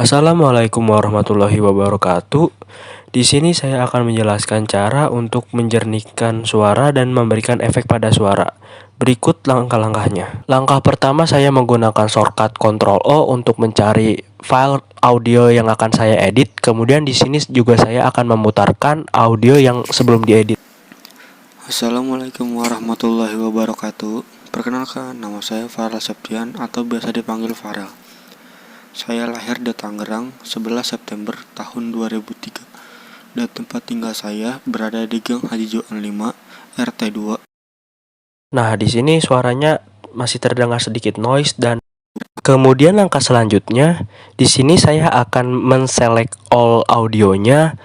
Assalamualaikum warahmatullahi wabarakatuh. Di sini saya akan menjelaskan cara untuk menjernihkan suara dan memberikan efek pada suara. Berikut langkah-langkahnya. Langkah pertama, saya menggunakan shortcut Ctrl O untuk mencari file audio yang akan saya edit. Kemudian di sini juga saya akan memutarkan audio yang sebelum diedit. Assalamualaikum warahmatullahi wabarakatuh. Perkenalkan, nama saya Farel Septian atau biasa dipanggil Farel. Saya lahir di Tangerang 11 September tahun 2003. Dan tempat tinggal saya berada di Gang Haji Joan 5, RT 2. Nah, di sini suaranya masih terdengar sedikit noise dan kemudian langkah selanjutnya, di sini saya akan men-select all audionya,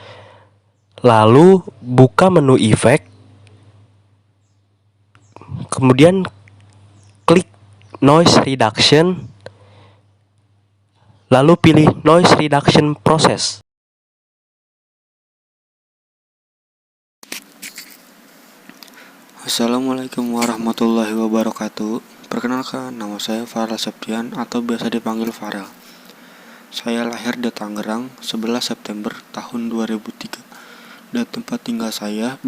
lalu buka menu efek, kemudian klik noise reduction, lalu pilih noise reduction process. Assalamualaikum warahmatullahi wabarakatuh. Perkenalkan, nama saya Farel Septian atau biasa dipanggil Farel. Saya lahir di Tangerang 11 September tahun 2003. Dan tempat tinggal saya.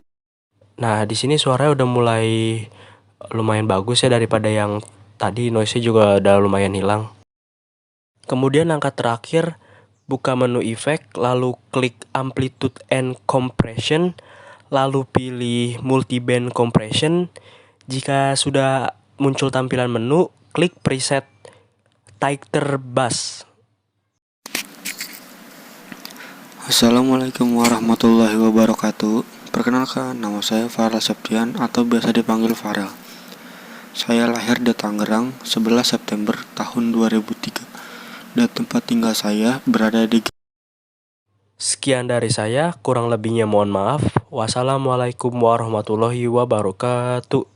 Nah, di sini suaranya udah mulai lumayan bagus ya daripada yang tadi, noise-nya juga udah lumayan hilang. Kemudian langkah terakhir, buka menu efek, lalu klik amplitude and compression, lalu pilih multiband compression. Jika sudah muncul tampilan menu, klik preset tighter bass. Assalamualaikum warahmatullahi wabarakatuh. Perkenalkan, nama saya Farel Septian atau biasa dipanggil Farel. Saya lahir di Tangerang 11 September tahun 2003. Dan tempat tinggal saya berada di. Sekian dari saya, kurang lebihnya mohon maaf. Wassalamualaikum warahmatullahi wabarakatuh.